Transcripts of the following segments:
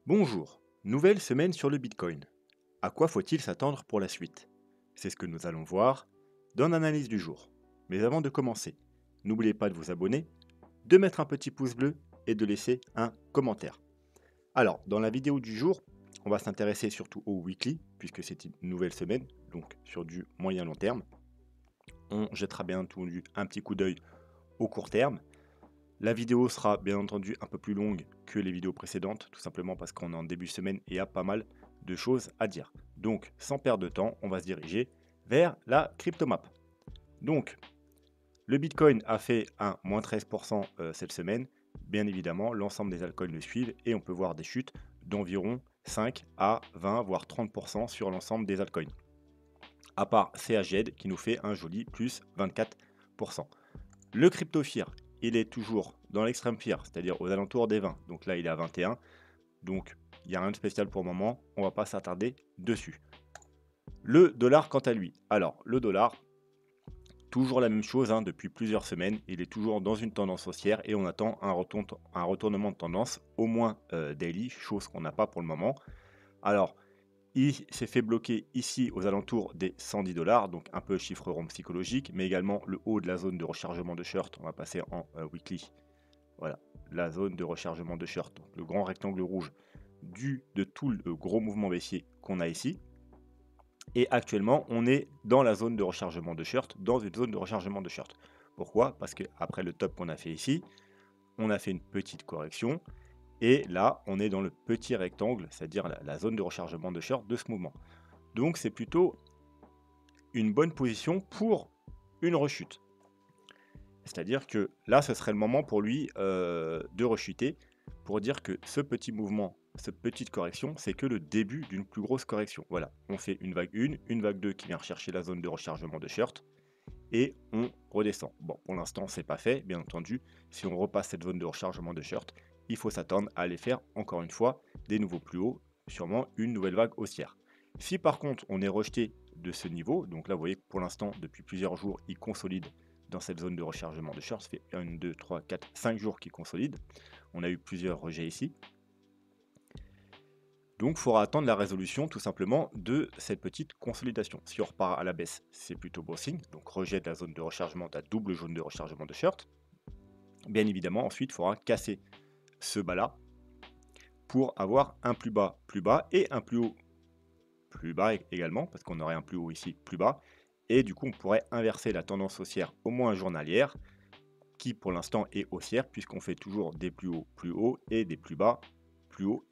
Bonjour, nouvelle semaine sur le Bitcoin. À quoi faut-il s'attendre pour la suite? C'est ce que nous allons voir dans l'analyse du jour. Mais avant de commencer, n'oubliez pas de vous abonner, de mettre un petit pouce bleu et de laisser un commentaire. Alors, dans la vidéo du jour, on va s'intéresser surtout au weekly, puisque c'est une nouvelle semaine, donc sur du moyen long terme. On jettera bien entendu un petit coup d'œil au court terme. La vidéo sera bien entendu un peu plus longue que les vidéos précédentes, tout simplement parce qu'on est en début de semaine et il y a pas mal de choses à dire. Donc, sans perdre de temps, on va se diriger vers la cryptomap. Donc, le Bitcoin a fait un moins 13% cette semaine. Bien évidemment, l'ensemble des altcoins le suivent et on peut voir des chutes d'environ 5 à 20 voire 30% sur l'ensemble des altcoins. À part CHZ qui nous fait un joli plus 24%. Le crypto fear, il est toujours dans l'extrême fear, c'est-à-dire aux alentours des 20. Donc là, il est à 21. Donc, il n'y a rien de spécial pour le moment. On va pas s'attarder dessus. Le dollar, quant à lui. Alors, le dollar, toujours la même chose hein, depuis plusieurs semaines. Il est toujours dans une tendance haussière et on attend un retournement de tendance, au moins daily, chose qu'on n'a pas pour le moment. Alors, il s'est fait bloquer ici aux alentours des 110 dollars, donc un peu chiffre rond psychologique, mais également le haut de la zone de rechargement de short. On va passer en weekly. Voilà, la zone de rechargement de short, donc le grand rectangle rouge de tout le gros mouvement baissier qu'on a ici. Et actuellement, on est dans la zone de rechargement de short, dans une zone de rechargement de short. Pourquoi? Parce qu'après le top qu'on a fait ici, on a fait une petite correction. Et là, on est dans le petit rectangle, c'est-à-dire la zone de rechargement de short de ce mouvement. Donc c'est plutôt une bonne position pour une rechute. C'est-à-dire que là, ce serait le moment pour lui de rechuter, pour dire que ce petit mouvement, cette petite correction, c'est que le début d'une plus grosse correction. Voilà, on fait une vague 1, une vague 2 qui vient rechercher la zone de rechargement de short, et on redescend. Bon, pour l'instant, c'est pas fait, bien entendu. Si on repasse cette zone de rechargement de short, il faut s'attendre à aller faire, encore une fois, des nouveaux plus hauts, sûrement une nouvelle vague haussière. Si par contre, on est rejeté de ce niveau, donc là, vous voyez que pour l'instant, depuis plusieurs jours, il consolide dans cette zone de rechargement de short. Ça fait 1, 2, 3, 4, 5 jours qu'il consolide. On a eu plusieurs rejets ici. Donc, il faudra attendre la résolution tout simplement de cette petite consolidation. Si on repart à la baisse, c'est plutôt bon signe. Donc, rejet de la zone de rechargement, de la double zone de rechargement de short. Bien évidemment, ensuite, il faudra casser ce bas-là pour avoir un plus bas et un plus haut plus bas également, parce qu'on aurait un plus haut ici plus bas. Et du coup, on pourrait inverser la tendance haussière au moins journalière, qui pour l'instant est haussière, puisqu'on fait toujours des plus hauts et des plus bas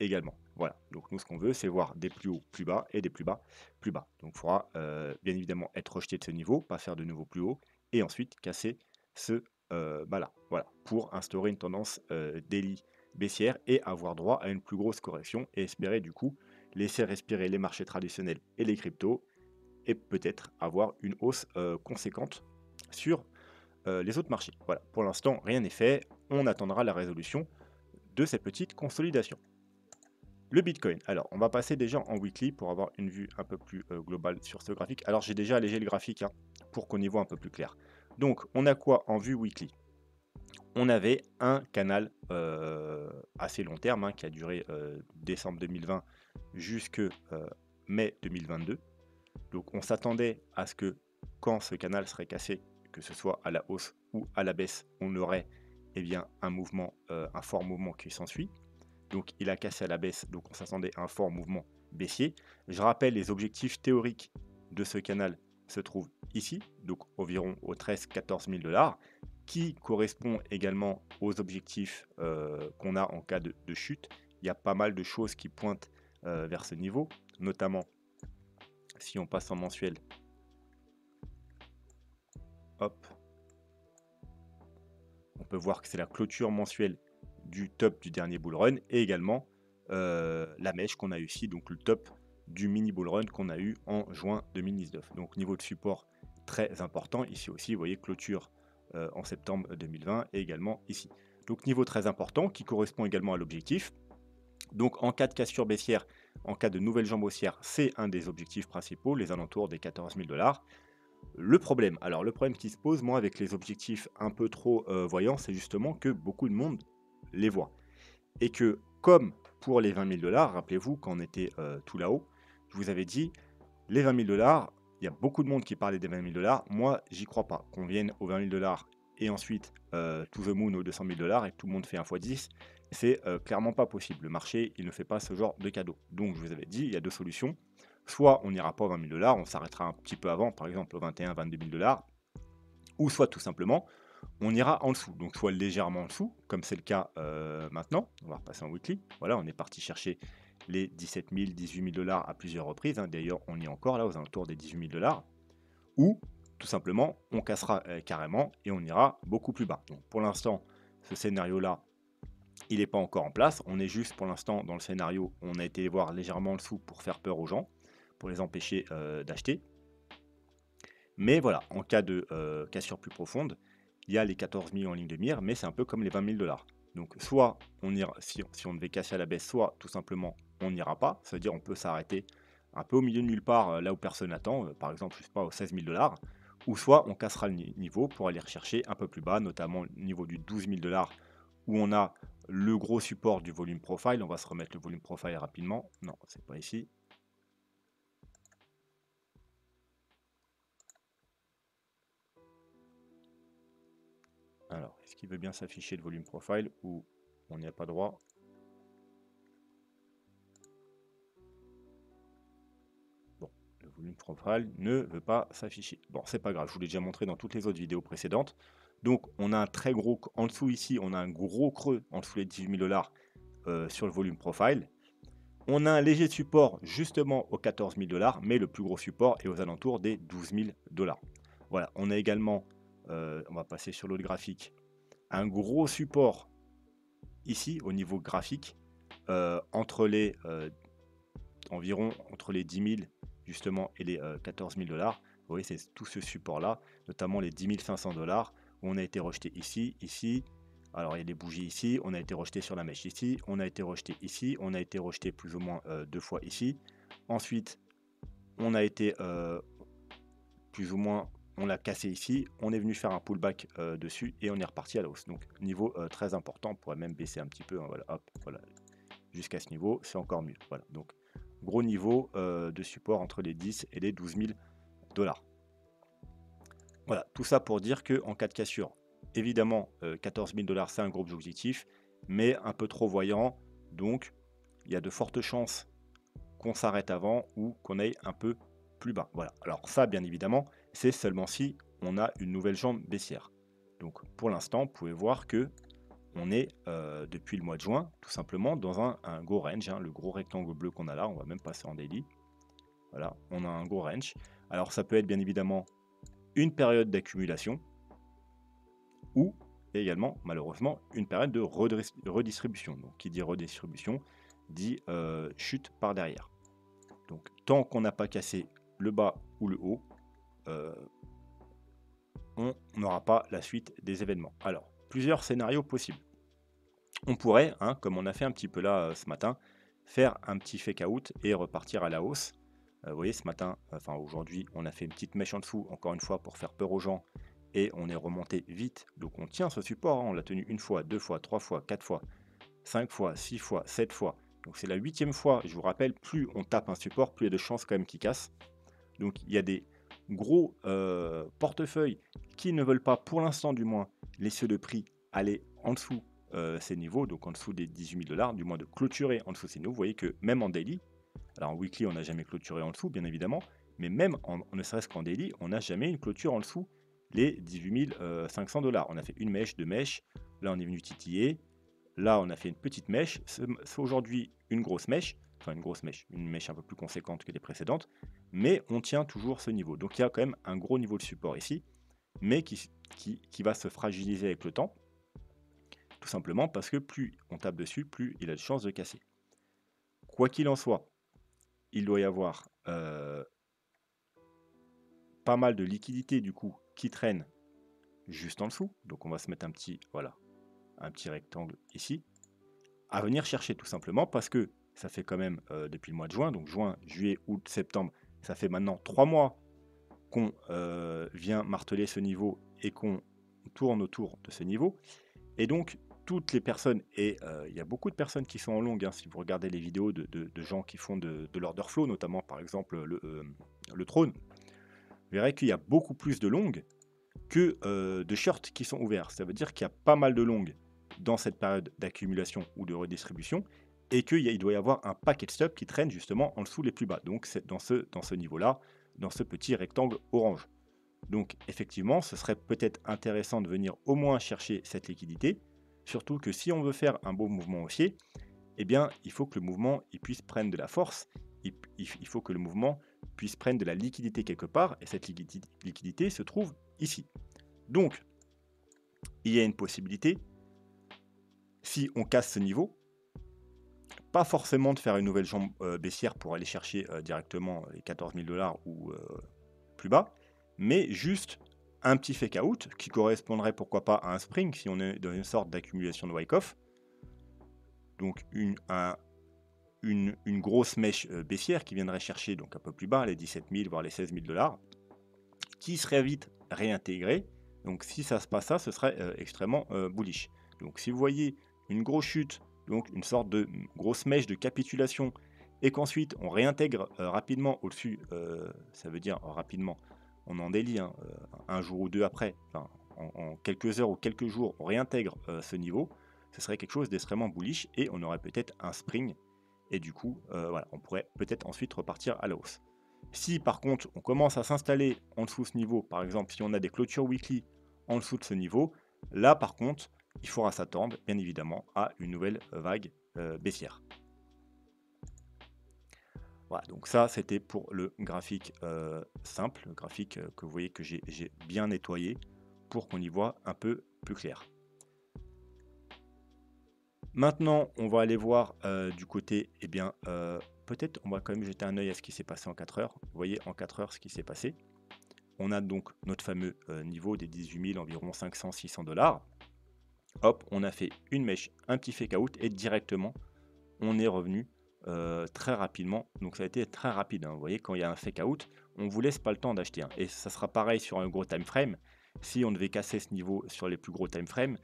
également. Voilà, donc nous ce qu'on veut, c'est voir des plus hauts plus bas et des plus bas plus bas. Donc il faudra bien évidemment être rejeté de ce niveau, pas faire de nouveaux plus hauts, et ensuite casser ce bas-là. Voilà, pour instaurer une tendance daily baissière et avoir droit à une plus grosse correction et espérer du coup laisser respirer les marchés traditionnels et les cryptos et peut-être avoir une hausse conséquente sur les autres marchés. Voilà, pour l'instant, rien n'est fait. On attendra la résolution de cette petite consolidation. Le Bitcoin. Alors, on va passer déjà en weekly pour avoir une vue un peu plus globale sur ce graphique. Alors, j'ai déjà allégé le graphique hein, pour qu'on y voit un peu plus clair. Donc, on a quoi en vue weekly? On avait un canal assez long terme hein, qui a duré décembre 2020 jusque mai 2022. Donc, on s'attendait à ce que quand ce canal serait cassé, que ce soit à la hausse ou à la baisse, on aurait eh bien, un mouvement, un fort mouvement qui s'ensuit. Donc il a cassé à la baisse, donc on s'attendait à un fort mouvement baissier. Je rappelle, les objectifs théoriques de ce canal se trouvent ici, donc environ aux 13-14 000 dollars, qui correspond également aux objectifs qu'on a en cas de chute. Il y a pas mal de choses qui pointent vers ce niveau, notamment si on passe en mensuel. Hop, on peut voir que c'est la clôture mensuelle du top du dernier bull run et également la mèche qu'on a eu ici, donc le top du mini bull run qu'on a eu en juin 2019. Donc niveau de support très important ici aussi, vous voyez clôture en septembre 2020 et également ici. Donc niveau très important qui correspond également à l'objectif. Donc en cas de cassure baissière, en cas de nouvelle jambe haussière, c'est un des objectifs principaux, les alentours des 14 000 dollars. Le problème qui se pose, moi, avec les objectifs un peu trop voyants, c'est justement que beaucoup de monde les voit. Et que, comme pour les 20 000 $, rappelez-vous, quand on était tout là-haut, je vous avais dit, les 20 000 $, il y a beaucoup de monde qui parlait des 20 000 $. Moi, j'y crois pas. Qu'on vienne aux 20 000 $ et ensuite to the moon aux 200 000 $ et que tout le monde fait un x 10, c'est clairement pas possible. Le marché, il ne fait pas ce genre de cadeau. Donc, je vous avais dit, il y a deux solutions. Soit on n'ira pas aux 20 000 $, on s'arrêtera un petit peu avant, par exemple aux 21 000 $, 22 000 $, ou soit tout simplement, on ira en dessous, donc soit légèrement en dessous, comme c'est le cas maintenant. On va repasser en weekly. Voilà, on est parti chercher les 17 000, 18 000 $ à plusieurs reprises. Hein. D'ailleurs, on y est encore là, aux alentours des 18 000 $. Ou tout simplement, on cassera carrément et on ira beaucoup plus bas. Donc pour l'instant, ce scénario-là, il n'est pas encore en place. On est juste pour l'instant dans le scénario où on a été voir légèrement en dessous pour faire peur aux gens, pour les empêcher d'acheter. Mais voilà, en cas de cassure plus profonde, il y a les 14 000 en ligne de mire, mais c'est un peu comme les 20 000 $. Donc soit on ira, si on devait casser à la baisse, soit tout simplement on n'ira pas, c'est-à-dire on peut s'arrêter un peu au milieu de nulle part, là où personne n'attend, par exemple, je sais pas, aux 16 000 $, ou soit on cassera le niveau pour aller rechercher un peu plus bas, notamment le niveau du 12 000 $, où on a le gros support du volume profile. On va se remettre le volume profile rapidement. Non, c'est pas ici. Alors, est-ce qu'il veut bien s'afficher le volume profile ou on n'y a pas droit? Bon, le volume profile ne veut pas s'afficher. Bon, c'est pas grave, je vous l'ai déjà montré dans toutes les autres vidéos précédentes. Donc, on a un très gros, en dessous ici, on a un gros creux en dessous des 18 000 $ sur le volume profile. On a un léger support justement aux 14 000 $, mais le plus gros support est aux alentours des 12 000 $. Voilà, on a également, on va passer sur l'autre graphique, un gros support ici au niveau graphique entre les environ entre les 10 000 justement et les 14 000 $. Vous voyez, c'est tout ce support là, notamment les 10 500 $, où on a été rejeté ici, ici. Alors il y a des bougies ici, on a été rejeté sur la mèche ici, on a été rejeté ici, on a été rejeté plus ou moins deux fois ici. Ensuite, on a été plus ou moins, on l'a cassé ici, on est venu faire un pullback dessus et on est reparti à la hausse. Donc niveau très important, on pourrait même baisser un petit peu, hein, voilà, hop, voilà, jusqu'à ce niveau, c'est encore mieux. Voilà, donc gros niveau de support entre les 10 et les 12 000 $. Voilà, tout ça pour dire que en cas de cassure, évidemment, 14 000 $, c'est un gros objectif, mais un peu trop voyant, donc il y a de fortes chances qu'on s'arrête avant ou qu'on aille un peu plus bas. Voilà, alors ça, bien évidemment, c'est seulement si on a une nouvelle jambe baissière. Donc pour l'instant, vous pouvez voir que on est depuis le mois de juin, tout simplement, dans un gros range, hein, le gros rectangle bleu qu'on a là, on va même passer en daily. Voilà, on a un gros range. Alors ça peut être bien évidemment une période d'accumulation ou également, malheureusement, une période de redistribution. Donc qui dit redistribution, dit chute par derrière. Donc tant qu'on n'a pas cassé le bas ou le haut, on n'aura pas la suite des événements. Alors, plusieurs scénarios possibles. On pourrait, hein, comme on a fait un petit peu là ce matin, faire un petit fake out et repartir à la hausse. Vous voyez, ce matin, enfin aujourd'hui, on a fait une petite mèche en dessous, encore une fois, pour faire peur aux gens. Et on est remonté vite. Donc on tient ce support, hein, on l'a tenu une fois, deux fois, trois fois, quatre fois, 5 fois, 6 fois, 7 fois. Donc c'est la 8e fois, je vous rappelle, plus on tape un support, plus il y a de chances quand même qu'il casse. Donc il y a des gros portefeuilles qui ne veulent pas, pour l'instant du moins, laisser le prix aller en dessous ces niveaux, donc en dessous des 18 000 $, du moins de clôturer en dessous ces niveaux. Vous voyez que même en daily, alors en weekly on n'a jamais clôturé en dessous, bien évidemment, mais même ne serait-ce qu'en daily, on n'a jamais une clôture en dessous les 18 500 $. On a fait une mèche, deux mèches, là on est venu titiller, là on a fait une petite mèche, c'est aujourd'hui une grosse mèche, enfin une mèche un peu plus conséquente que les précédentes, mais on tient toujours ce niveau. Donc il y a quand même un gros niveau de support ici, mais qui va se fragiliser avec le temps, tout simplement parce que plus on tape dessus, plus il a de chances de casser. Quoi qu'il en soit, il doit y avoir pas mal de liquidités du coup qui traînent juste en dessous. Donc on va se mettre un petit, voilà, un petit rectangle ici, à venir chercher tout simplement parce que ça fait quand même depuis le mois de juin, donc juin, juillet, août, septembre, ça fait maintenant 3 mois qu'on vient marteler ce niveau et qu'on tourne autour de ce niveau. Et donc, toutes les personnes, et il y a beaucoup de personnes qui sont en longue, hein, si vous regardez les vidéos de gens qui font de l'order flow, notamment par exemple le trône, vous verrez qu'il y a beaucoup plus de longues que de shorts qui sont ouverts. Ça veut dire qu'il y a pas mal de longues dans cette période d'accumulation ou de redistribution, et qu'il doit y avoir un packet stop qui traîne justement en dessous les plus bas. Donc c'est dans ce niveau-là, dans ce petit rectangle orange. Donc effectivement, ce serait peut-être intéressant de venir au moins chercher cette liquidité, surtout que si on veut faire un beau mouvement haussier, eh bien, il faut que le mouvement il puisse prendre de la force, il faut que le mouvement puisse prendre de la liquidité quelque part, et cette liquidité se trouve ici. Donc, il y a une possibilité, si on casse ce niveau, pas forcément de faire une nouvelle jambe baissière pour aller chercher directement les 14 000 $ ou plus bas, mais juste un petit fake out qui correspondrait pourquoi pas à un spring si on est dans une sorte d'accumulation de Wyckoff. Donc une grosse mèche baissière qui viendrait chercher donc un peu plus bas les 17 000 voire les 16 000 $, qui serait vite réintégrée. Donc si ça se passe ça, ce serait extrêmement bullish. Donc si vous voyez une grosse chute, donc une sorte de grosse mèche de capitulation, et qu'ensuite on réintègre rapidement au-dessus, ça veut dire rapidement, on en délie, hein, un jour ou deux après, enfin, en quelques heures ou quelques jours, on réintègre ce niveau, ce serait quelque chose d'extrêmement bullish, et on aurait peut-être un spring, et du coup, voilà, on pourrait peut-être ensuite repartir à la hausse. Si par contre on commence à s'installer en dessous de ce niveau, par exemple si on a des clôtures weekly en dessous de ce niveau, là par contre il faudra s'attendre bien évidemment à une nouvelle vague baissière. Voilà, donc ça c'était pour le graphique simple, le graphique que vous voyez que j'ai bien nettoyé pour qu'on y voit un peu plus clair. Maintenant on va aller voir du côté, eh bien peut-être on va quand même jeter un œil à ce qui s'est passé en 4 heures. Vous voyez en 4 heures ce qui s'est passé. On a donc notre fameux niveau des 18 000, environ 500-600 $. Hop, on a fait une mèche, un petit fake out, et directement, on est revenu très rapidement. Donc ça a été très rapide, hein. Vous voyez, quand il y a un fake out, on ne vous laisse pas le temps d'acheter, hein. Et ça sera pareil sur un gros time frame. Si on devait casser ce niveau sur les plus gros time frames,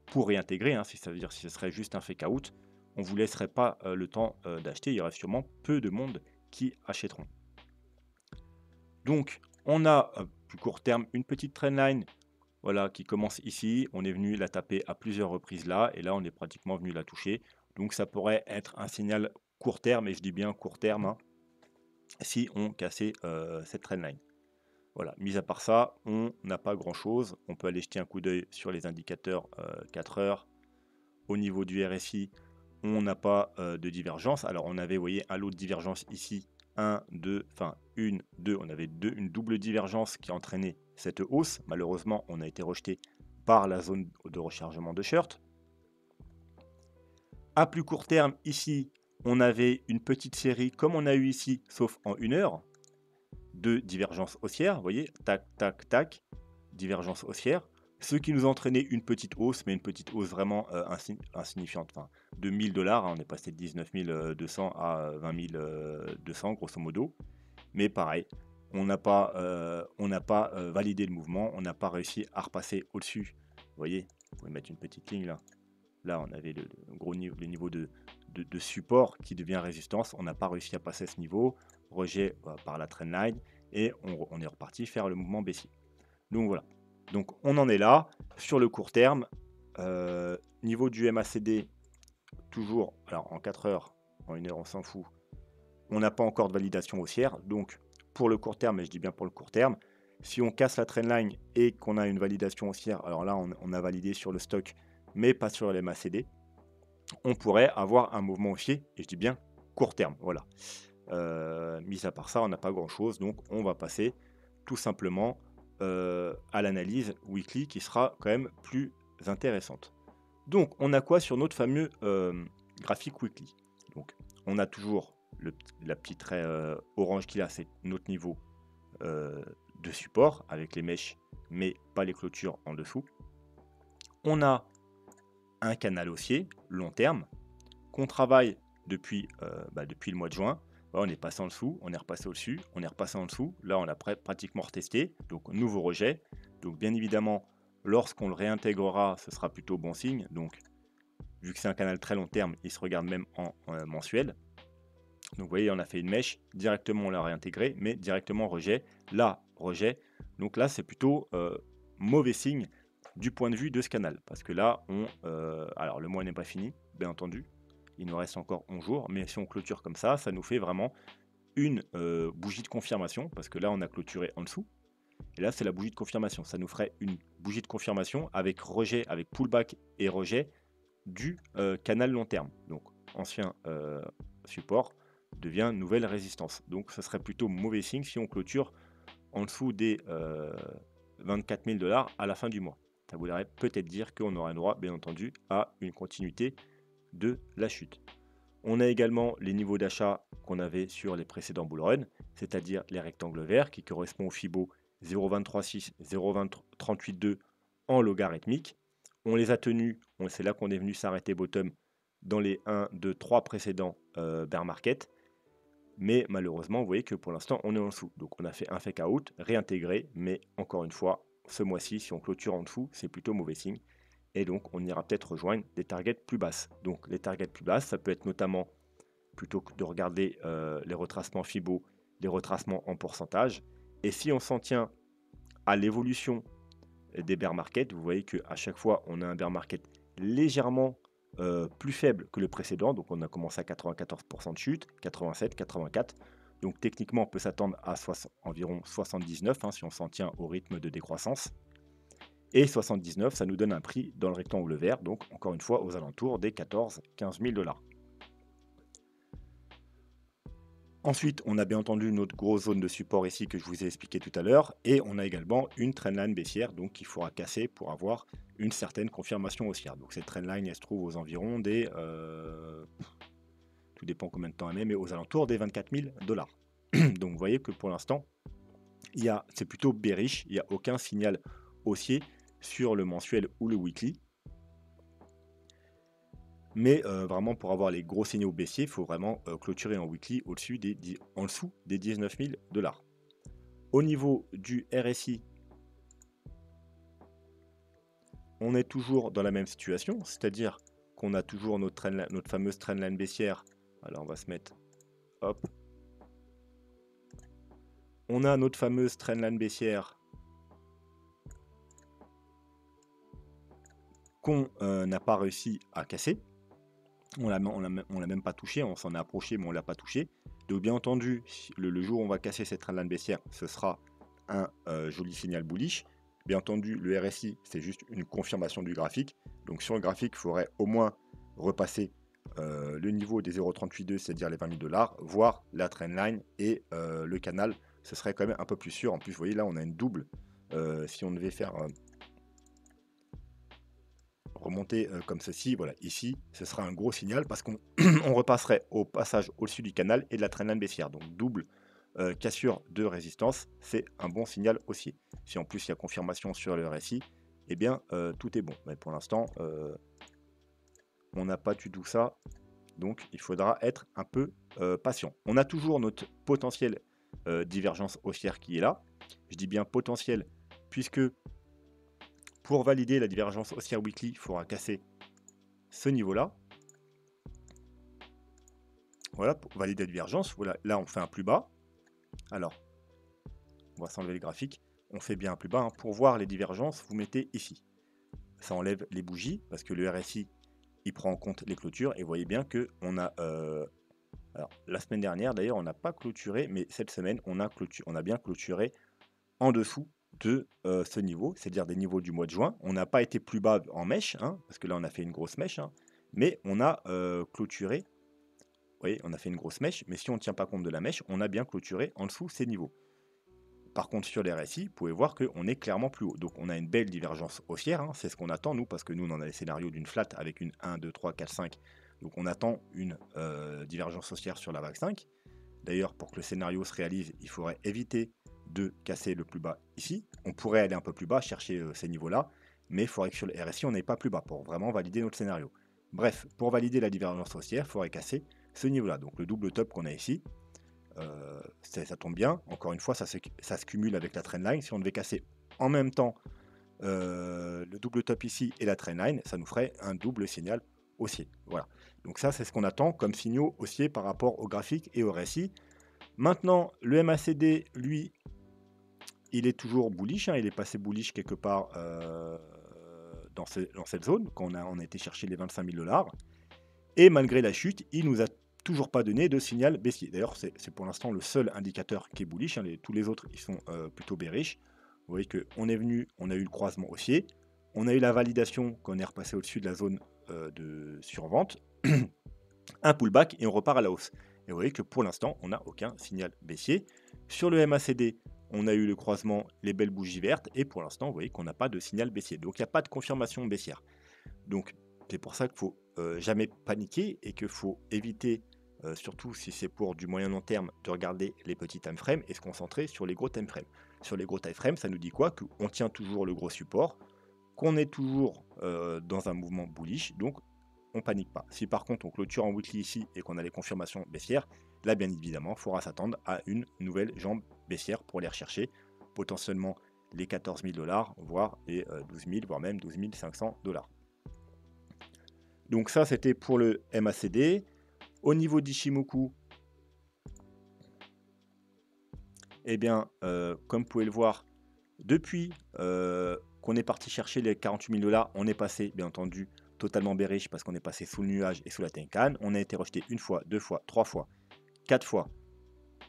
pour réintégrer, hein, si ça veut dire si ce serait juste un fake out, on ne vous laisserait pas le temps d'acheter. Il y aura sûrement peu de monde qui achèteront. Donc, on a à plus court terme une petite trendline, voilà, qui commence ici. On est venu la taper à plusieurs reprises là, et là, on est pratiquement venu la toucher. Donc, ça pourrait être un signal court terme, et je dis bien court terme, hein, si on cassait cette trendline. Voilà, mis à part ça, on n'a pas grand-chose. On peut aller jeter un coup d'œil sur les indicateurs 4 heures. Au niveau du RSI, on n'a pas de divergence. Alors, on avait, vous voyez, un lot de divergence ici. 1, 2, enfin 1, 2, on avait une double divergence qui a entraîné cette hausse. Malheureusement, on a été rejeté par la zone de rechargement de short. À plus court terme, ici, on avait une petite série, comme on a eu ici, sauf en 1 heure, de divergence haussière. Vous voyez, tac, tac, tac, divergence haussière. Ce qui nous a entraîné une petite hausse, mais une petite hausse vraiment insignifiante. Enfin, de 1000 $, hein, on est passé de 19 200 à 20 200, grosso modo. Mais pareil, on n'a pas validé le mouvement, on n'a pas réussi à repasser au-dessus. Vous voyez, vous pouvez mettre une petite ligne là. Là, on avait le niveau de support qui devient résistance. On n'a pas réussi à passer ce niveau. Rejet par la trendline, et on est reparti faire le mouvement baissier. Donc voilà. Donc on en est là. Sur le court terme, niveau du MACD, toujours, alors en 4 heures, en 1 heure, on s'en fout. On n'a pas encore de validation haussière. Donc pour le court terme, et je dis bien pour le court terme, si on casse la trendline et qu'on a une validation haussière, alors là, on a validé sur le stock, mais pas sur les MACD, on pourrait avoir un mouvement haussier, et je dis bien court terme, voilà. Mis à part ça, on n'a pas grand chose, donc on va passer tout simplement à l'analyse weekly qui sera quand même plus intéressante. Donc on a quoi sur notre fameux graphique weekly? Donc on a toujours la petite trait orange qu'il a, c'est notre niveau de support avec les mèches, mais pas les clôtures en dessous. On a un canal haussier long terme qu'on travaille depuis le mois de juin. Voilà, on est passé en dessous, on est repassé au-dessus, on est repassé en dessous. Là, on a pratiquement retesté. Donc, nouveau rejet. Donc, bien évidemment, Lorsqu'on le réintégrera, ce sera plutôt bon signe. Donc, vu que c'est un canal très long terme, il se regarde même en mensuel. Donc vous voyez, on a fait une mèche, directement on l'a réintégré, mais directement rejet, là, rejet. Donc là, c'est plutôt mauvais signe du point de vue de ce canal. Parce que là, alors le mois n'est pas fini, bien entendu. Il nous reste encore 11 jours, mais si on clôture comme ça nous fait vraiment une bougie de confirmation, parce que là, on a clôturé en dessous. Et là, c'est la bougie de confirmation. Ça nous ferait une bougie de confirmation avec rejet, avec pullback et rejet du canal long terme. Donc, ancien support devient nouvelle résistance. Donc, ce serait plutôt mauvais signe si on clôture en dessous des 24 000 $ à la fin du mois. Ça voudrait peut-être dire qu'on aura droit, bien entendu, à une continuité de la chute. On a également les niveaux d'achat qu'on avait sur les précédents bull run, c'est-à-dire les rectangles verts qui correspondent au Fibo 0,236, 0,382 en logarithmique. On les a tenus, c'est là qu'on est venu s'arrêter bottom dans les 1, 2, 3 précédents bear market. Mais malheureusement, vous voyez que pour l'instant, on est en dessous. Donc on a fait un fake out, réintégré, mais encore une fois, ce mois-ci, si on clôture en dessous, c'est plutôt mauvais signe. Et donc, on ira peut-être rejoindre des targets plus basses. Donc, les targets plus basses, ça peut être notamment, plutôt que de regarder les retracements FIBO, les retracements en pourcentage. Et si on s'en tient à l'évolution des bear markets, vous voyez qu'à chaque fois, on a un bear market légèrement plus faible que le précédent. Donc, on a commencé à 94% de chute, 87, 84. Donc, techniquement, on peut s'attendre à environ 79 si on s'en tient au rythme de décroissance. Et 79, ça nous donne un prix dans le rectangle vert, donc encore une fois aux alentours des 14-15 000 $. Ensuite, on a bien entendu notre grosse zone de support ici que je vous ai expliqué tout à l'heure, et on a également une trendline baissière, donc qu'il faudra casser pour avoir une certaine confirmation haussière. Donc cette trendline, elle se trouve aux environs des, tout dépend combien de temps elle met, mais aux alentours des 24 000 $. Donc vous voyez que pour l'instant, c'est plutôt bearish, il n'y a aucun signal haussier sur le mensuel ou le weekly. Mais vraiment, pour avoir les gros signaux baissiers, il faut vraiment clôturer en weekly en dessous des 19 000 $. Au niveau du RSI, on est toujours dans la même situation, c'est-à-dire qu'on a toujours notre fameuse trendline baissière. Alors, on va se mettre, hop. On a notre fameuse trendline baissière qu'on n'a pas réussi à casser. On l'a même pas touché, on s'en est approché, mais on l'a pas touché. Donc bien entendu, le jour où on va casser cette trendline baissière, ce sera un joli signal bullish. Bien entendu, le RSI, c'est juste une confirmation du graphique. Donc sur le graphique, il faudrait au moins repasser le niveau des 0,382, c'est-à-dire les 20 000 $, voire la trendline et le canal, ce serait quand même un peu plus sûr. En plus, vous voyez là, on a une double. Si on devait faire remonter comme ceci, voilà, ici, ce sera un gros signal parce qu'on on repasserait au passage au-dessus du canal et de la trendline baissière. Donc double cassure de résistance, c'est un bon signal haussier. Si en plus il y a confirmation sur le RSI, eh bien tout est bon. Mais pour l'instant, on n'a pas du tout ça. Donc il faudra être un peu patient. On a toujours notre potentiel divergence haussière qui est là. Je dis bien potentiel puisque pour valider la divergence haussière weekly, il faudra casser ce niveau-là. Voilà, pour valider la divergence. Voilà, là, on fait un plus bas. Alors, on va s'enlever le graphique. On fait bien un plus bas. Pour voir les divergences, vous mettez ici. Ça enlève les bougies parce que le RSI, il prend en compte les clôtures. Et vous voyez bien qu'on a... alors, la semaine dernière, d'ailleurs, on n'a pas clôturé, mais cette semaine, on a bien clôturé en dessous de ce niveau, c'est-à-dire des niveaux du mois de juin. On n'a pas été plus bas en mèche, parce que là, on a fait une grosse mèche, mais on a clôturé. Vous voyez, on a fait une grosse mèche, mais si on ne tient pas compte de la mèche, on a bien clôturé en dessous ces niveaux. Par contre, sur les RSI, vous pouvez voir qu'on est clairement plus haut. Donc, on a une belle divergence haussière. C'est ce qu'on attend, nous, parce que nous, on a les scénarios d'une flat avec une 1, 2, 3, 4, 5. Donc, on attend une divergence haussière sur la vague 5. D'ailleurs, pour que le scénario se réalise, il faudrait éviter de casser le plus bas ici. On pourrait aller un peu plus bas, chercher ces niveaux-là, mais il faudrait que sur le RSI, on n'aille pas plus bas pour vraiment valider notre scénario. Bref, pour valider la divergence haussière, il faudrait casser ce niveau-là. Donc le double top qu'on a ici, ça tombe bien. Encore une fois, ça se cumule avec la trendline. Si on devait casser en même temps le double top ici et la trendline, ça nous ferait un double signal haussier. Voilà. Donc ça, c'est ce qu'on attend comme signaux haussiers par rapport au graphique et au RSI. Maintenant, le MACD, lui, il est toujours bullish, hein, il est passé bullish quelque part dans cette zone, quand on a été chercher les 25 000 $. Et malgré la chute, il nous a toujours pas donné de signal baissier. D'ailleurs, c'est pour l'instant le seul indicateur qui est bullish, hein, tous les autres, ils sont plutôt bearish. Vous voyez qu'on est venu, on a eu le croisement haussier, on a eu la validation quand on est repassé au-dessus de la zone de survente, un pullback et on repart à la hausse. Et vous voyez que pour l'instant, on n'a aucun signal baissier. Sur le MACD, on a eu le croisement, les belles bougies vertes, et pour l'instant, vous voyez qu'on n'a pas de signal baissier. Donc, il n'y a pas de confirmation baissière. Donc, c'est pour ça qu'il faut jamais paniquer et qu'il faut éviter, surtout si c'est pour du moyen long terme, de regarder les petits time frames et se concentrer sur les gros time frames. Sur les gros time frames, ça nous dit quoi? Qu'on tient toujours le gros support, qu'on est toujours dans un mouvement bullish, donc on panique pas. Si par contre on clôture en weekly ici et qu'on a les confirmations baissières, là bien évidemment, il faudra s'attendre à une nouvelle jambe baissière pour aller rechercher potentiellement les 14 000 $, voire les 12 000, voire même 12 500 $. Donc ça, c'était pour le MACD. Au niveau d'Ishimoku, eh bien, comme vous pouvez le voir, depuis qu'on est parti chercher les 48 000 $, on est passé, bien entendu, totalement bearish parce qu'on est passé sous le nuage et sous la Tenkan. On a été rejeté une fois, deux fois, trois fois, quatre fois,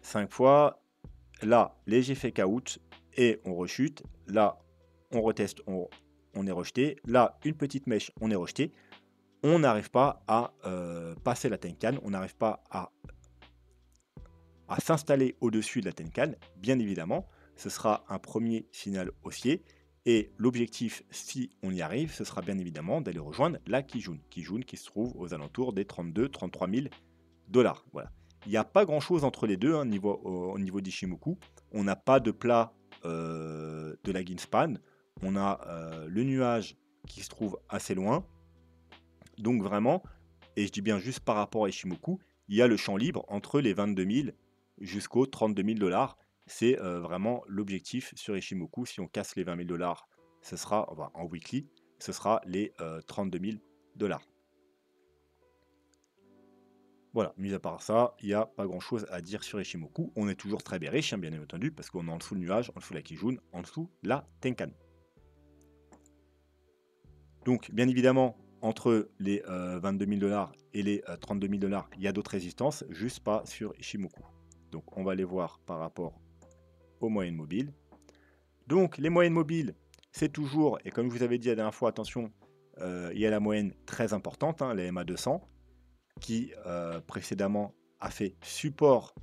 cinq fois. Là, léger fake out et on rechute. Là, on reteste, on est rejeté. Là, une petite mèche, on est rejeté. On n'arrive pas à passer la Tenkan, on n'arrive pas à s'installer au-dessus de la Tenkan. Bien évidemment, ce sera un premier signal haussier. Et l'objectif, si on y arrive, ce sera bien évidemment d'aller rejoindre la Kijun. Kijun qui se trouve aux alentours des 32-33 000 $. Voilà. Il n'y a pas grand-chose entre les deux, hein, au niveau d'Ishimoku. On n'a pas de plat de la Greenspan. On a le nuage qui se trouve assez loin. Donc vraiment, et je dis bien juste par rapport à Ishimoku, il y a le champ libre entre les 22 000 jusqu'aux 32 000 $. C'est vraiment l'objectif sur Ishimoku. Si on casse les 20 000 $, ce sera, enfin, en weekly, ce sera les 32 000 $. Voilà, mis à part ça, il n'y a pas grand chose à dire sur Ishimoku. On est toujours très bearish, hein, bien entendu, parce qu'on est en dessous le nuage, en dessous la Kijun, en dessous la Tenkan. Donc, bien évidemment, entre les 22 000 $ et les 32 000 $, il y a d'autres résistances, juste pas sur Ishimoku. Donc, on va les voir par rapport aux moyennes mobiles. Donc, les moyennes mobiles, c'est toujours, et comme je vous avais dit la dernière fois, attention, il y a la moyenne très importante, hein, la MA200, qui précédemment a fait support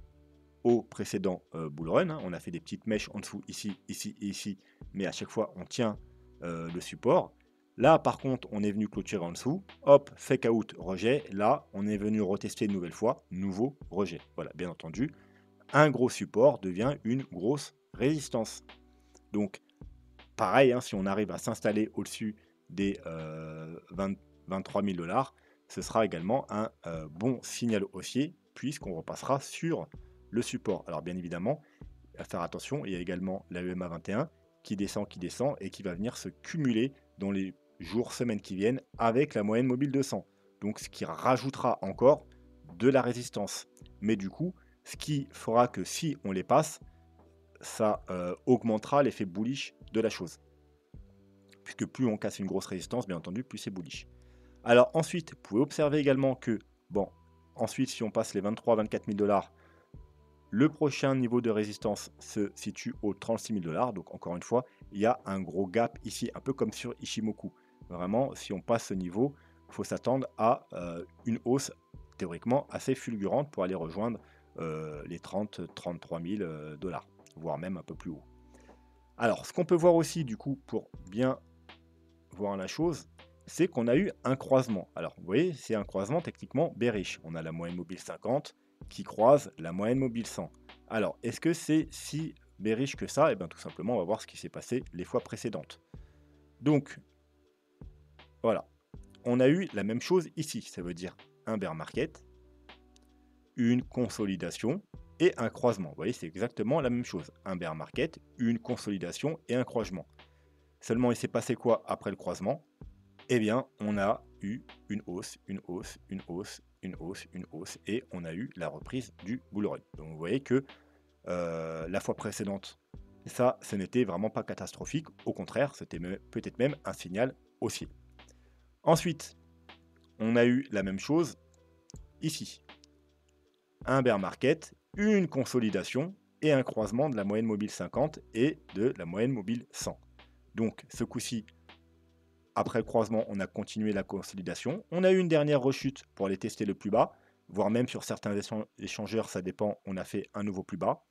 au précédent bull run. Hein. On a fait des petites mèches en dessous, ici, ici et ici, mais à chaque fois, on tient le support. Là, par contre, on est venu clôturer en dessous. Hop, fake out, rejet. Là, on est venu retester une nouvelle fois. Nouveau rejet. Voilà, bien entendu. Un gros support devient une grosse résistance. Donc, pareil, hein, si on arrive à s'installer au-dessus des 23 000 $, ce sera également un bon signal haussier puisqu'on repassera sur le support. Alors, bien évidemment, à faire attention, il y a également la EMA 21 qui descend et qui va venir se cumuler dans les jours, semaines qui viennent avec la moyenne mobile 200. Donc ce qui rajoutera encore de la résistance. Mais du coup, ce qui fera que si on les passe, ça augmentera l'effet bullish de la chose. Puisque plus on casse une grosse résistance, bien entendu, plus c'est bullish. Alors ensuite, vous pouvez observer également que, bon, ensuite si on passe les 23-24 000 $, le prochain niveau de résistance se situe aux 36 000 $. Donc encore une fois, il y a un gros gap ici, un peu comme sur Ishimoku. Vraiment, si on passe ce niveau, il faut s'attendre à une hausse théoriquement assez fulgurante pour aller rejoindre les 30-33 000 $, voire même un peu plus haut. Alors, ce qu'on peut voir aussi, du coup, pour bien voir la chose, c'est qu'on a eu un croisement. Alors, vous voyez, c'est un croisement techniquement bearish. On a la moyenne mobile 50 qui croise la moyenne mobile 100. Alors, est-ce que c'est si bearish que ça? Eh bien, tout simplement, on va voir ce qui s'est passé les fois précédentes. Donc, voilà. On a eu la même chose ici. Ça veut dire un bear market, une consolidation et un croisement. Vous voyez, c'est exactement la même chose. Un bear market, une consolidation et un croisement. Seulement, il s'est passé quoi après le croisement? Eh bien, on a eu une hausse, une hausse, une hausse, une hausse, une hausse, et on a eu la reprise du bull run. Donc vous voyez que la fois précédente, ça, ce n'était vraiment pas catastrophique. Au contraire, c'était peut-être même un signal haussier. Ensuite, on a eu la même chose ici. Un bear market, une consolidation et un croisement de la moyenne mobile 50 et de la moyenne mobile 100. Donc ce coup-ci, après le croisement, on a continué la consolidation. On a eu une dernière rechute pour aller tester le plus bas, voire même sur certains échangeurs, ça dépend, on a fait un nouveau plus bas.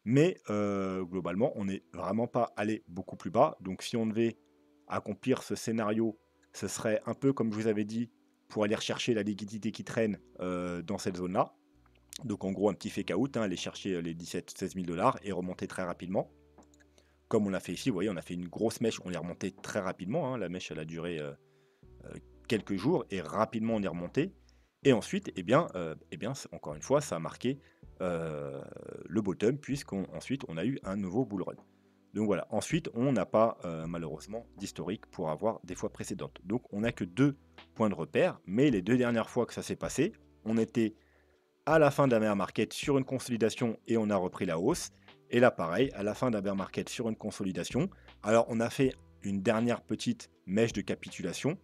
Mais globalement, on n'est vraiment pas allé beaucoup plus bas. Donc si on devait accomplir ce scénario, ce serait un peu comme je vous avais dit, pour aller rechercher la liquidité qui traîne dans cette zone-là. Donc en gros, un petit fake out, hein, aller chercher les 17-16 000 dollars et remonter très rapidement. Comme on l'a fait ici, vous voyez, on a fait une grosse mèche, on est remonté très rapidement. Hein, la mèche, elle a duré quelques jours et rapidement on est remonté. Et ensuite, encore une fois, ça a marqué le bottom, puisqu'ensuite on a eu un nouveau bull run. Donc voilà, ensuite on n'a pas malheureusement d'historique pour avoir des fois précédentes. Donc on n'a que 2 points de repère, mais les 2 dernières fois que ça s'est passé, on était à la fin d'un bear market sur une consolidation et on a repris la hausse. Et là pareil, à la fin d'un bear market sur une consolidation, alors on a fait une dernière petite mèche de capitulation,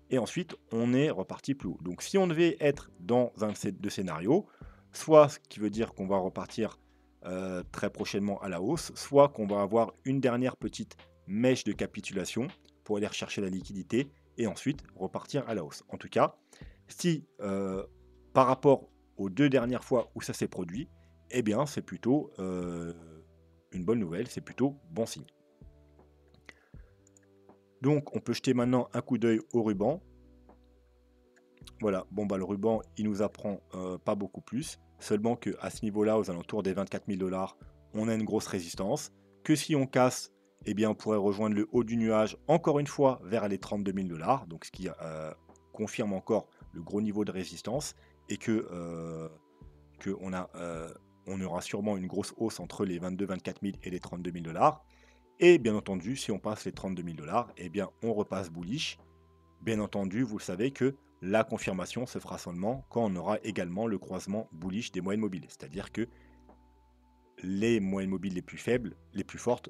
et ensuite on est reparti plus haut. Donc si on devait être dans un de ces 2 scénarios, soit ce qui veut dire qu'on va repartir très prochainement à la hausse, soit qu'on va avoir une dernière petite mèche de capitulation pour aller rechercher la liquidité et ensuite repartir à la hausse. En tout cas, si par rapport aux 2 dernières fois où ça s'est produit, eh bien c'est plutôt une bonne nouvelle, c'est plutôt bon signe. Donc on peut jeter maintenant un coup d'œil au ruban. Voilà, bon bah le ruban, il nous apprend pas beaucoup plus, seulement qu'à ce niveau-là, aux alentours des 24 000 dollars, on a une grosse résistance, que si on casse, eh bien on pourrait rejoindre le haut du nuage, encore une fois, vers les 32 000 dollars, donc ce qui confirme encore le gros niveau de résistance, et que on aura sûrement une grosse hausse entre les 22-24 000 et les 32 000 dollars. Et bien entendu, si on passe les 32 000 dollars, eh bien on repasse bullish. Bien entendu, vous le savez que la confirmation se fera seulement quand on aura également le croisement bullish des moyennes mobiles. C'est-à-dire que les moyennes mobiles les plus faibles, les plus fortes,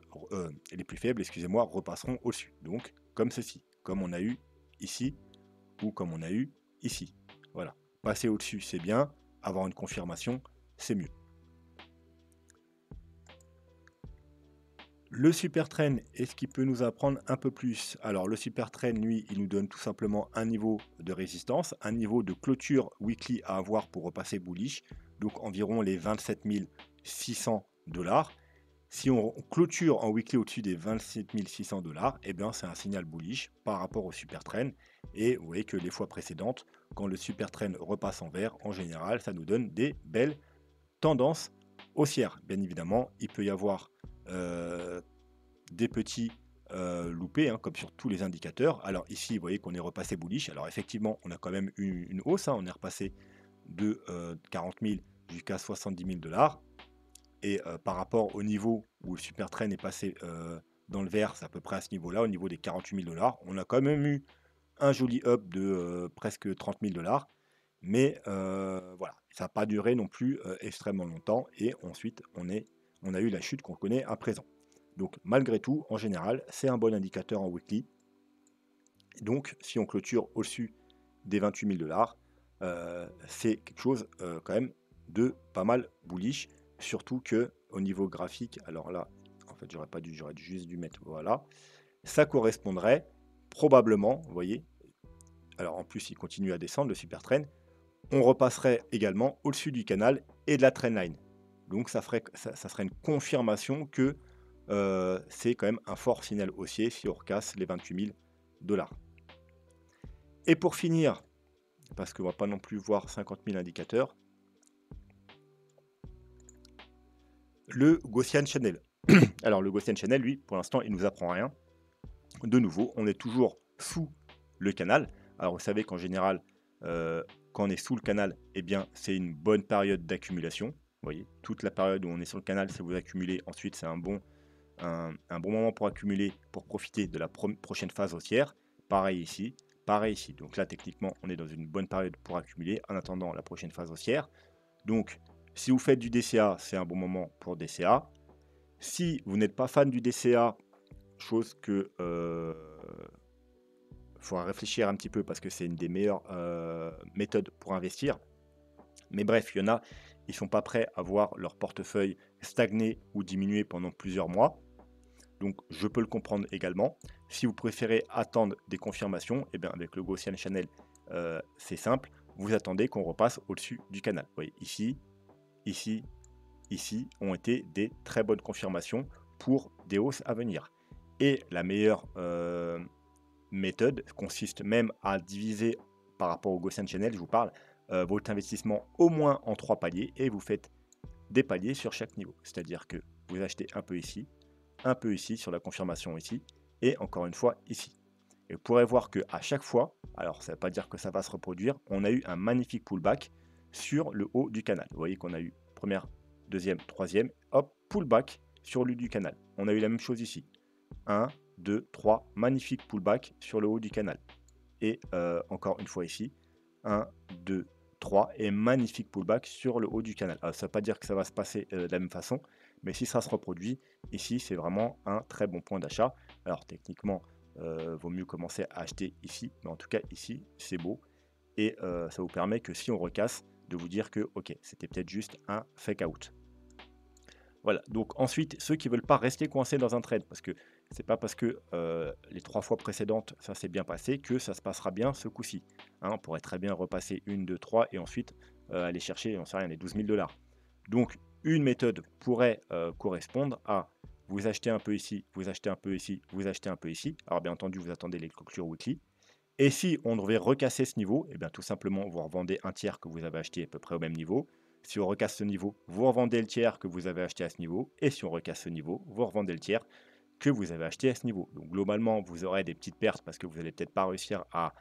les plus faibles, excusez-moi, repasseront au-dessus. Donc, comme ceci, comme on a eu ici, ou comme on a eu ici. Voilà. Passer au-dessus, c'est bien. Avoir une confirmation, c'est mieux. Le super trend, est-ce qu'il peut nous apprendre un peu plus? Alors le super trend, lui, il nous donne tout simplement un niveau de résistance, un niveau de clôture weekly à avoir pour repasser bullish, donc environ les 27 600 dollars. Si on clôture en weekly au-dessus des 27 600 dollars, eh bien c'est un signal bullish par rapport au super trend. Et vous voyez que les fois précédentes, quand le super trend repasse en vert, en général, ça nous donne des belles tendances haussières. Bien évidemment, il peut y avoir des petits loupés, hein, comme sur tous les indicateurs. Alors ici, vous voyez qu'on est repassé bullish. Alors effectivement, on a quand même eu une hausse. Hein, on est repassé de 40 000 jusqu'à 70 000 dollars. Et par rapport au niveau où le super trend est passé dans le vert, c'est à peu près à ce niveau-là, au niveau des 48 000 dollars. On a quand même eu un joli up de presque 30 000 dollars. Mais voilà, ça n'a pas duré non plus extrêmement longtemps. Et ensuite, on a eu la chute qu'on connaît à présent. Donc malgré tout, en général, c'est un bon indicateur en weekly. Donc si on clôture au-dessus des 28 000 dollars, c'est quelque chose quand même de pas mal bullish. Surtout que au niveau graphique, alors là, en fait, j'aurais juste dû mettre, voilà, ça correspondrait probablement, vous voyez, alors en plus il continue à descendre, le super trend, on repasserait également au-dessus du canal et de la trendline. Donc ça serait une confirmation que c'est quand même un fort signal haussier si on recasse les 28 000 dollars. Et pour finir, parce qu'on ne va pas non plus voir 50 000 indicateurs, le Gaussian Channel. Alors le Gaussian Channel, lui, pour l'instant, il ne nous apprend rien. De nouveau, on est toujours sous le canal. Alors vous savez qu'en général, quand on est sous le canal, eh bien c'est une bonne période d'accumulation. Vous voyez, toute la période où on est sur le canal, c'est vous accumulez. Ensuite, c'est un bon un bon moment pour accumuler, pour profiter de la prochaine phase haussière. Pareil ici, pareil ici. Donc là, techniquement, on est dans une bonne période pour accumuler en attendant la prochaine phase haussière. Donc, si vous faites du DCA, c'est un bon moment pour DCA. Si vous n'êtes pas fan du DCA, chose que faudra réfléchir un petit peu parce que c'est une des meilleures méthodes pour investir. Mais bref, il y en a, ils sont pas prêts à voir leur portefeuille stagner ou diminuer pendant plusieurs mois. Donc, je peux le comprendre également. Si vous préférez attendre des confirmations, eh bien, avec le Gaussian Channel, c'est simple. Vous attendez qu'on repasse au-dessus du canal. Vous voyez, ici, ici, ici, ont été des très bonnes confirmations pour des hausses à venir. Et la meilleure méthode consiste même à diviser par rapport au Gaussian Channel, je vous parle, votre investissement au moins en 3 paliers et vous faites des paliers sur chaque niveau. C'est-à-dire que vous achetez un peu ici sur la confirmation ici et encore une fois ici. Et vous pourrez voir que à chaque fois, alors ça ne veut pas dire que ça va se reproduire, on a eu un magnifique pullback sur le haut du canal. Vous voyez qu'on a eu première, deuxième, troisième, hop, pullback sur le haut du canal. On a eu la même chose ici. 1, 2, 3, magnifique pullback sur le haut du canal. Et encore une fois ici, 1, 2, 3, et magnifique pullback sur le haut du canal. Alors, ça ne veut pas dire que ça va se passer de la même façon, mais si ça se reproduit, ici, c'est vraiment un très bon point d'achat. Alors, techniquement, vaut mieux commencer à acheter ici, mais en tout cas, ici, c'est beau. Et ça vous permet que si on recasse, de vous dire que, ok, c'était peut-être juste un fake out. Voilà, donc ensuite, ceux qui ne veulent pas rester coincés dans un trade, parce que c'est pas parce que les 3 fois précédentes, ça s'est bien passé, que ça se passera bien ce coup-ci. Hein, on pourrait très bien repasser 1, 2, 3 et ensuite aller chercher, on sait rien, les 12 000 $. Donc, une méthode pourrait correspondre à vous acheter un peu ici, vous achetez un peu ici, vous achetez un peu ici. Alors, bien entendu, vous attendez les clôtures weekly. Et si on devait recasser ce niveau, et bien tout simplement, vous revendez un tiers que vous avez acheté à peu près au même niveau. Si on recasse ce niveau, vous revendez le tiers que vous avez acheté à ce niveau. Et si on recasse ce niveau, vous revendez le tiers que vous avez acheté à ce niveau. Donc globalement, vous aurez des petites pertes parce que vous n'allez peut-être pas réussir à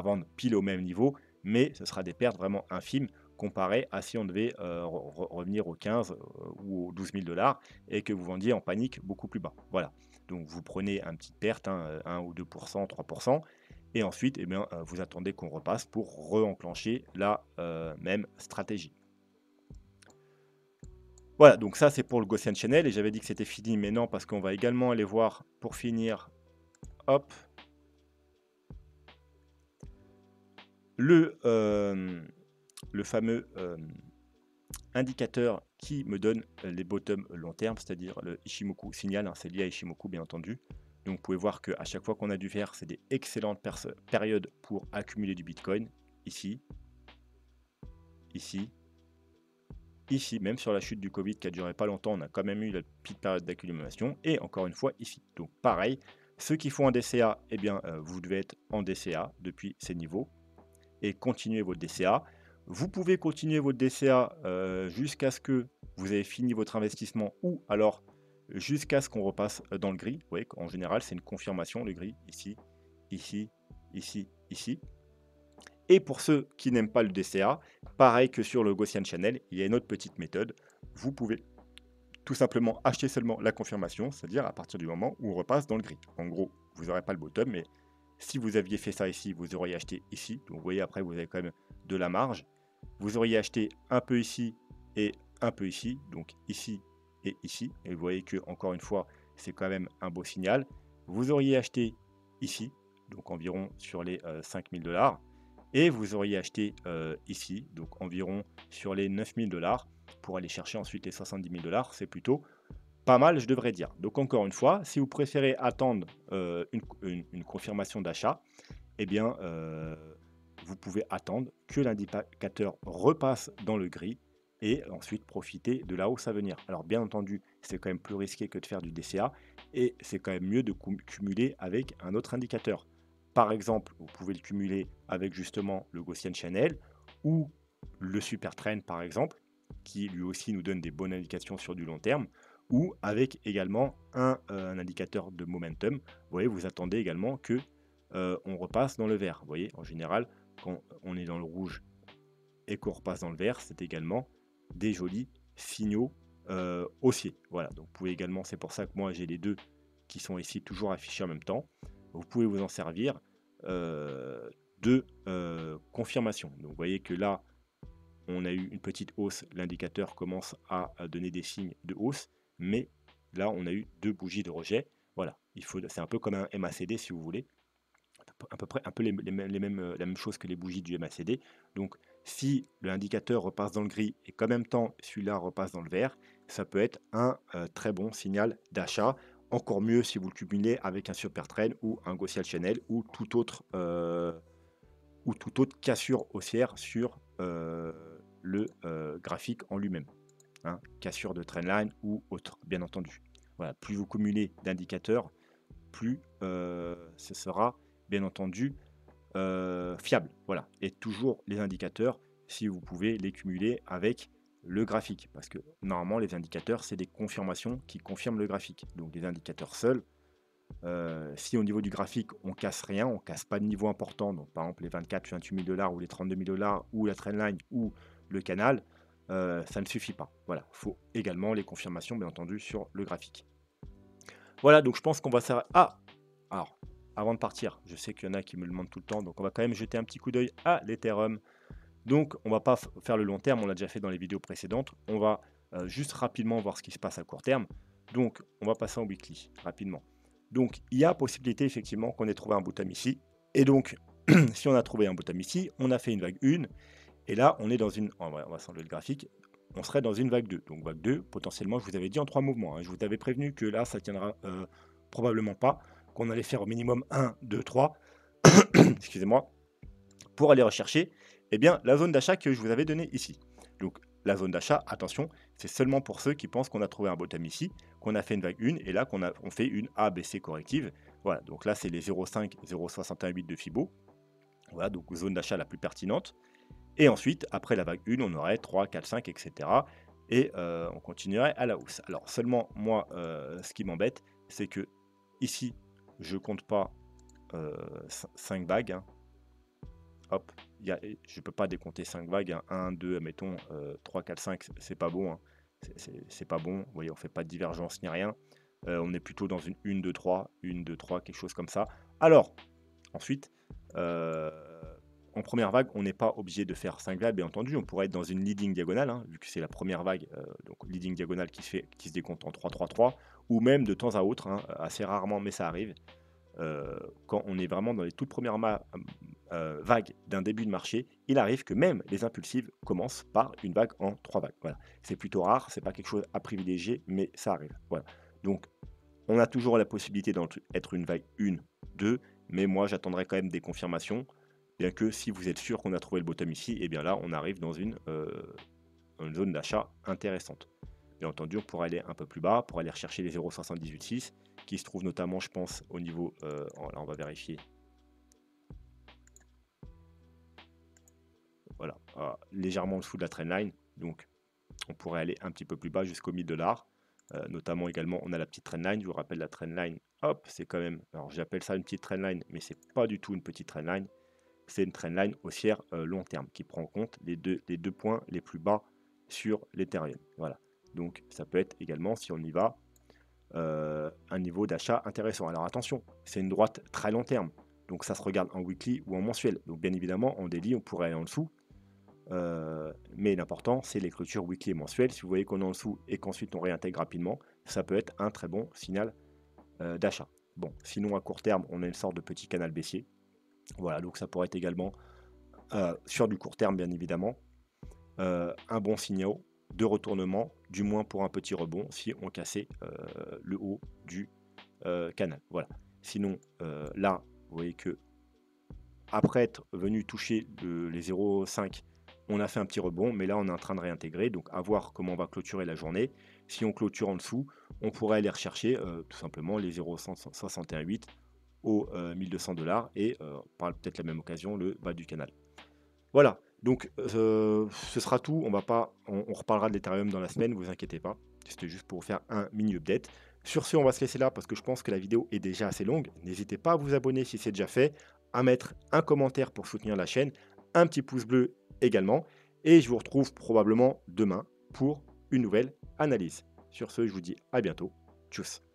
vendre pile au même niveau, mais ce sera des pertes vraiment infimes comparé à si on devait revenir aux 15 ou aux 12 000 $ et que vous vendiez en panique beaucoup plus bas. Voilà. Donc vous prenez une petite perte, hein, 1 ou 2%, 3%, et ensuite, eh bien, vous attendez qu'on repasse pour re-enclencher la même stratégie. Voilà, donc ça c'est pour le Gaussian Channel, et j'avais dit que c'était fini, mais non, parce qu'on va également aller voir, pour finir, hop, le fameux indicateur qui me donne les bottoms long terme, c'est-à-dire le Ichimoku signal, hein, c'est lié à Ichimoku bien entendu. Donc vous pouvez voir qu'à chaque fois qu'on a du vert, c'est des excellentes périodes pour accumuler du Bitcoin. Ici, ici, ici, même sur la chute du Covid qui a duré pas longtemps, on a quand même eu la petite période d'accumulation. Et encore une fois ici. Donc pareil, ceux qui font un DCA, eh bien vous devez être en DCA depuis ces niveaux et continuer votre DCA. Vous pouvez continuer votre DCA jusqu'à ce que vous ayez fini votre investissement ou alors jusqu'à ce qu'on repasse dans le gris. Vous voyez qu'en général, c'est une confirmation, le gris, ici, ici, ici, ici. Et pour ceux qui n'aiment pas le DCA, pareil que sur le Gaussian Channel, il y a une autre petite méthode. Vous pouvez tout simplement acheter seulement la confirmation, c'est-à-dire à partir du moment où on repasse dans le gris. En gros, vous n'aurez pas le bottom, mais si vous aviez fait ça ici, vous auriez acheté ici. Donc vous voyez, après, vous avez quand même de la marge. Vous auriez acheté un peu ici et un peu ici, donc ici et ici. Et vous voyez que, encore une fois, c'est quand même un beau signal. Vous auriez acheté ici, donc environ sur les 5 000 $. Et vous auriez acheté ici, donc environ sur les 9 000 $ pour aller chercher ensuite les 70 000 $. C'est plutôt pas mal, je devrais dire. Donc encore une fois, si vous préférez attendre une confirmation d'achat, eh bien, vous pouvez attendre que l'indicateur repasse dans le gris et ensuite profiter de la hausse à venir. Alors bien entendu, c'est quand même plus risqué que de faire du DCA et c'est quand même mieux de cumuler avec un autre indicateur. Par exemple, vous pouvez le cumuler avec justement le Gaussian Channel ou le Super Trend par exemple, qui lui aussi nous donne des bonnes indications sur du long terme, ou avec également un indicateur de momentum. Vous voyez, vous attendez également que on repasse dans le vert. Vous voyez, en général, quand on est dans le rouge et qu'on repasse dans le vert, c'est également des jolis signaux haussier. Voilà, donc vous pouvez également, c'est pour ça que moi j'ai les deux qui sont ici toujours affichés en même temps. Vous pouvez vous en servir de confirmation. Donc vous voyez que là, on a eu une petite hausse, l'indicateur commence à donner des signes de hausse, mais là on a eu deux bougies de rejet. Voilà, c'est un peu comme un MACD si vous voulez, à peu près un peu la même chose que les bougies du MACD. Donc si l'indicateur repasse dans le gris et qu'en même temps celui-là repasse dans le vert, ça peut être un très bon signal d'achat. Encore mieux si vous le cumulez avec un super trend ou un Gaussian Channel ou toute autre cassure haussière sur le graphique en lui-même, hein, cassure de trendline ou autre, bien entendu. Voilà, plus vous cumulez d'indicateurs, plus ce sera bien entendu fiable. Voilà, et toujours les indicateurs, si vous pouvez les cumuler avec le graphique, parce que normalement les indicateurs c'est des confirmations qui confirment le graphique. Donc les indicateurs seuls, si au niveau du graphique on casse rien, on casse pas de niveau important, donc par exemple les 28 000 $ ou les 32 000 $ ou la trendline ou le canal, ça ne suffit pas. Voilà, il faut également les confirmations bien entendu sur le graphique. Voilà, donc je pense qu'on va s'arrêter. Ah! Alors, avant de partir, je sais qu'il y en a qui me le demandent tout le temps, donc on va quand même jeter un petit coup d'œil à l'Ethereum. Donc, on va pas faire le long terme, on l'a déjà fait dans les vidéos précédentes. On va juste rapidement voir ce qui se passe à court terme. Donc, on va passer en weekly rapidement. Donc, il y a possibilité effectivement qu'on ait trouvé un bottom ici. Et donc, si on a trouvé un bottom ici, on a fait une vague 1. Et là, on est dans une... On va s'enlever le graphique. On serait dans une vague 2. Donc, vague 2, potentiellement, je vous avais dit en 3 mouvements, hein. Je vous avais prévenu que là, ça tiendra probablement pas. Qu'on allait faire au minimum 1, 2, 3. Excusez-moi. Pour aller rechercher la zone d'achat que je vous avais donnée ici. Donc, la zone d'achat, attention, c'est seulement pour ceux qui pensent qu'on a trouvé un bottom ici, qu'on a fait une vague 1 et là on fait une ABC corrective. Voilà, donc là, c'est les 0,5, 0,618 de Fibo. Voilà, donc zone d'achat la plus pertinente. Et ensuite, après la vague 1, on aurait 3, 4, 5, etc. Et on continuerait à la hausse. Alors, seulement, moi, ce qui m'embête, c'est que ici, je compte pas 5 vagues. Hein. Hop, je ne peux pas décompter 5 vagues. Hein. 1, 2, mettons 3, 4, 5, c'est pas bon. Hein. C'est pas bon. Vous voyez, on ne fait pas de divergence ni rien. On est plutôt dans une 1, 2, 3, 1, 2, 3, quelque chose comme ça. Alors, ensuite, en première vague, on n'est pas obligé de faire 5 vagues, bien entendu. On pourrait être dans une leading diagonale, hein, vu que c'est la première vague, donc leading diagonale qui se décompte en 3, 3, 3, ou même de temps à autre, hein, assez rarement, mais ça arrive. Quand on est vraiment dans les toutes premières vagues d'un début de marché, il arrive que même les impulsives commencent par une vague en 3 vagues. Voilà. C'est plutôt rare, c'est pas quelque chose à privilégier, mais ça arrive. Voilà. Donc, on a toujours la possibilité d'être une vague 1, 2, mais moi j'attendrai quand même des confirmations, bien que si vous êtes sûr qu'on a trouvé le bottom ici, et bien là on arrive dans une zone d'achat intéressante. Bien entendu, on pourrait aller un peu plus bas pour aller rechercher les 0,786 qui se trouvent notamment, je pense, au niveau... là, on va vérifier. Voilà, légèrement en dessous de la trendline. Donc, on pourrait aller un petit peu plus bas jusqu'au 1000 $. Notamment également, on a la petite trendline. Je vous rappelle, la trendline, hop, c'est quand même... Alors, j'appelle ça une petite trendline, mais c'est pas du tout une petite trendline. C'est une trendline haussière long terme qui prend en compte les deux points les plus bas sur l'Ethereum. Voilà. Donc, ça peut être également, si on y va, un niveau d'achat intéressant. Alors attention, c'est une droite très long terme, donc ça se regarde en weekly ou en mensuel. Donc bien évidemment, en daily, on pourrait aller en dessous, mais l'important, c'est les clôtures weekly et mensuelles. Si vous voyez qu'on est en dessous et qu'ensuite on réintègre rapidement, ça peut être un très bon signal d'achat. Bon, sinon à court terme, on a une sorte de petit canal baissier. Voilà, donc ça pourrait être également, sur du court terme bien évidemment, un bon signal de retournement, du moins pour un petit rebond, si on cassait le haut du canal. Voilà. Sinon, là, vous voyez que après être venu toucher les 0,5, on a fait un petit rebond, mais là, on est en train de réintégrer. Donc, à voir comment on va clôturer la journée. Si on clôture en dessous, on pourrait aller rechercher tout simplement les 0,168 aux 1200 $ et par peut-être la même occasion le bas du canal. Voilà, donc ce sera tout. On reparlera de l'Ethereum dans la semaine, vous inquiétez pas. C'était juste pour vous faire un mini update. Sur ce, on va se laisser là parce que je pense que la vidéo est déjà assez longue. N'hésitez pas à vous abonner si c'est déjà fait, à mettre un commentaire pour soutenir la chaîne, un petit pouce bleu également. Et je vous retrouve probablement demain pour une nouvelle analyse. Sur ce, je vous dis à bientôt. Tchuss.